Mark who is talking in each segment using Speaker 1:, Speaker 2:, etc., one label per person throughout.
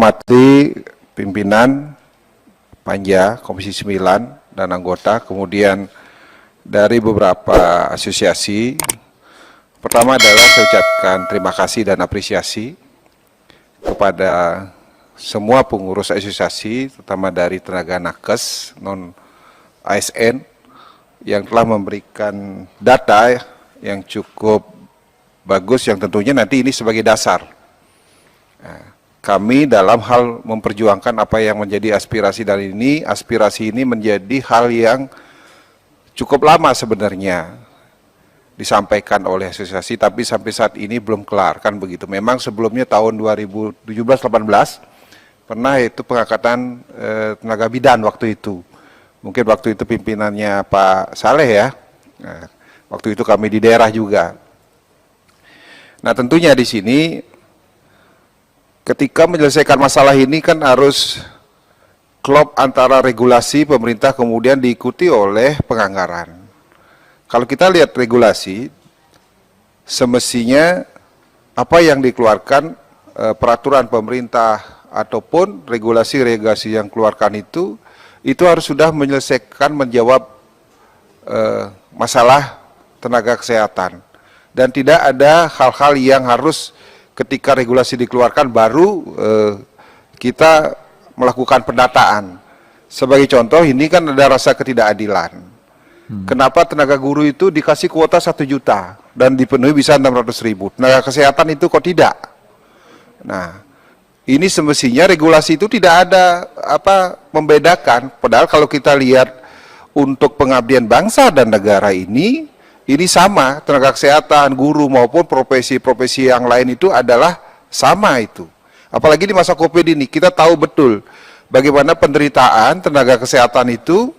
Speaker 1: hormati pimpinan Panja Komisi 9 dan anggota, kemudian dari beberapa asosiasi. Pertama adalah saya ucapkan terima kasih dan apresiasi kepada semua pengurus asosiasi, terutama dari tenaga nakes non-ASN yang telah memberikan data yang cukup bagus, yang tentunya nanti ini sebagai dasar kami dalam hal memperjuangkan apa yang menjadi aspirasi dari ini. Aspirasi ini menjadi hal yang cukup lama sebenarnya disampaikan oleh asosiasi, tapi sampai saat ini belum kelar, kan begitu. Memang sebelumnya tahun 2017-18 pernah itu pengangkatan tenaga bidan waktu itu. Mungkin waktu itu pimpinannya Pak Saleh ya. Nah, waktu itu kami di daerah juga. Nah, tentunya di sini ketika menyelesaikan masalah ini kan harus klop antara regulasi pemerintah kemudian diikuti oleh penganggaran. Kalau kita lihat regulasi, semestinya apa yang dikeluarkan peraturan pemerintah ataupun regulasi-regulasi yang keluarkan itu harus sudah menyelesaikan, menjawab masalah tenaga kesehatan. Dan tidak ada hal-hal yang harus ketika regulasi dikeluarkan baru kita melakukan pendataan. Sebagai contoh, ini kan ada rasa ketidakadilan. Kenapa tenaga guru itu dikasih kuota 1 juta dan dipenuhi bisa 600.000, tenaga kesehatan itu kok tidak? Nah, ini semestinya regulasi itu tidak ada membedakan. Padahal kalau kita lihat untuk pengabdian bangsa dan negara ini sama, tenaga kesehatan, guru maupun profesi-profesi yang lain itu adalah sama itu. Apalagi di masa COVID ini, kita tahu betul bagaimana penderitaan tenaga kesehatan itu,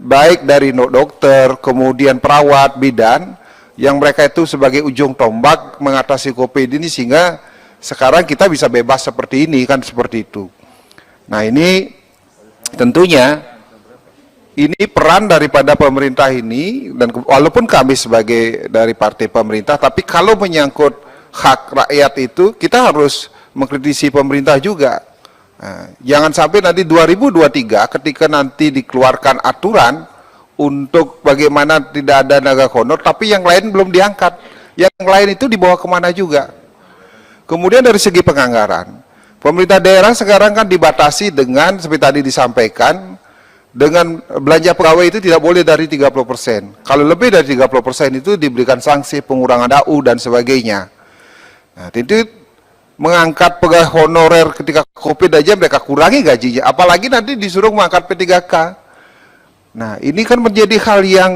Speaker 1: baik dari dokter, kemudian perawat, bidan, yang mereka itu sebagai ujung tombak mengatasi COVID ini, sehingga sekarang kita bisa bebas seperti ini, kan seperti itu. Nah, ini tentunya ini peran daripada pemerintah ini, dan walaupun kami sebagai dari partai pemerintah, tapi kalau menyangkut hak rakyat itu, kita harus mengkritisi pemerintah juga. Nah, jangan sampai nanti 2023 ketika nanti dikeluarkan aturan untuk bagaimana tidak ada tenaga honor, tapi yang lain belum diangkat. Yang lain itu dibawa kemana juga. Kemudian dari segi penganggaran, pemerintah daerah sekarang kan dibatasi dengan, seperti tadi disampaikan, dengan belanja pegawai itu tidak boleh dari 30%. Kalau lebih dari 30% itu diberikan sanksi pengurangan AU dan sebagainya. Nah, tentu mengangkat pegawai honorer ketika COVID aja mereka kurangi gajinya, apalagi nanti disuruh mengangkat P3K. Nah, ini kan menjadi hal yang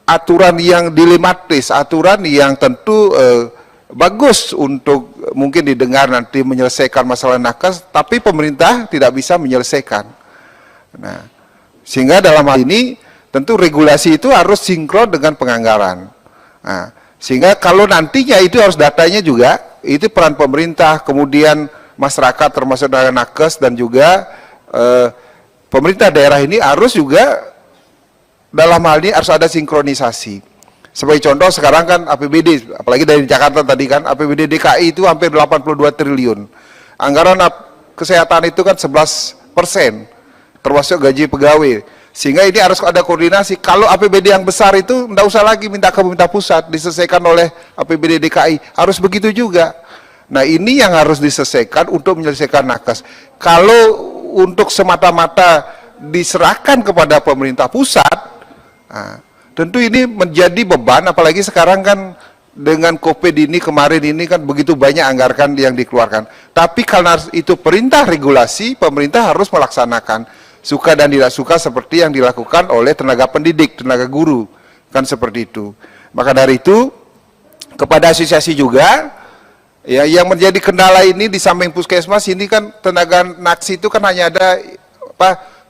Speaker 1: aturan yang dilematis, aturan yang tentu bagus untuk mungkin didengar nanti menyelesaikan masalah nakes, tapi pemerintah tidak bisa menyelesaikan. Nah, sehingga dalam hal ini tentu regulasi itu harus sinkron dengan penganggaran. Nah, sehingga kalau nantinya itu harus datanya juga, itu peran pemerintah, kemudian masyarakat termasuk tenaga nakes dan juga pemerintah daerah ini harus juga dalam hal ini harus ada sinkronisasi. Sebagai contoh sekarang kan APBD, apalagi dari Jakarta tadi kan, APBD DKI itu hampir 82 triliun. Anggaran kesehatan itu kan 11%. Termasuk gaji pegawai, sehingga ini harus ada koordinasi. Kalau APBD yang besar itu tidak usah lagi minta ke pemerintah pusat, diselesaikan oleh APBD DKI, harus begitu juga. Nah, ini yang harus diselesaikan untuk menyelesaikan nakes. Kalau untuk semata-mata diserahkan kepada pemerintah pusat, nah, tentu ini menjadi beban, apalagi sekarang kan dengan COVID ini, kemarin ini kan begitu banyak anggaran yang dikeluarkan. Tapi karena itu perintah regulasi, pemerintah harus melaksanakan. Suka dan tidak suka seperti yang dilakukan oleh tenaga pendidik, tenaga guru, kan seperti itu. Maka dari itu, kepada asosiasi juga, ya, yang menjadi kendala ini di samping puskesmas ini kan tenaga naksi itu kan hanya ada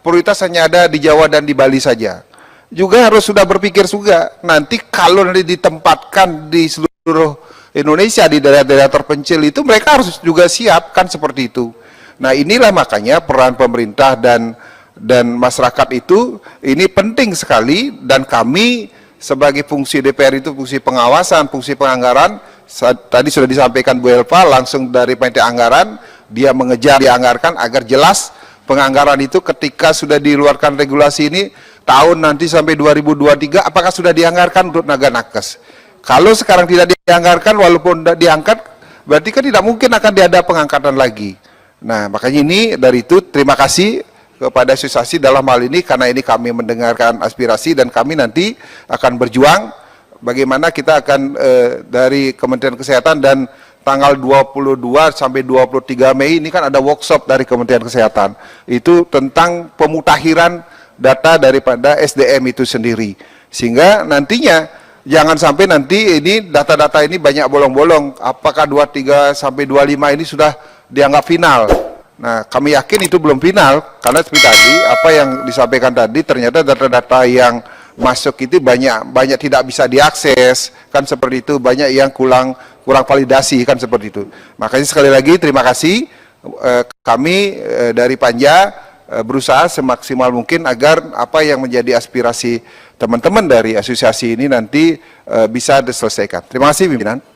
Speaker 1: prioritas hanya ada di Jawa dan di Bali saja. Juga harus sudah berpikir juga, nanti kalau nanti ditempatkan di seluruh Indonesia di daerah-daerah terpencil itu mereka harus juga siap, kan seperti itu. Nah, inilah makanya peran pemerintah dan masyarakat itu ini penting sekali, dan kami sebagai fungsi DPR itu fungsi pengawasan, fungsi penganggaran. Tadi sudah disampaikan Bu Elva langsung dari panitia anggaran dia mengejar dianggarkan agar jelas penganggaran itu ketika sudah dikeluarkan regulasi ini tahun nanti sampai 2023 apakah sudah dianggarkan untuk tenaga nakes. Kalau sekarang tidak dianggarkan walaupun diangkat berarti kan tidak mungkin akan ada pengangkatan lagi. Nah, makanya ini dari itu terima kasih kepada asosiasi dalam hal ini karena ini kami mendengarkan aspirasi dan kami nanti akan berjuang bagaimana kita akan dari Kementerian Kesehatan dan tanggal 22 sampai 23 Mei ini kan ada workshop dari Kementerian Kesehatan. Itu tentang pemutakhiran data daripada SDM itu sendiri. Sehingga nantinya jangan sampai nanti ini data-data ini banyak bolong-bolong. Apakah 23 sampai 25 ini sudah dianggap final? Nah, kami yakin itu belum final karena seperti tadi apa yang disampaikan tadi ternyata data-data yang masuk itu banyak tidak bisa diakses kan seperti itu, banyak yang kurang validasi kan seperti itu. Makanya sekali lagi terima kasih kami dari Panja berusaha semaksimal mungkin agar apa yang menjadi aspirasi teman-teman dari asosiasi ini nanti bisa diselesaikan. Terima kasih pimpinan.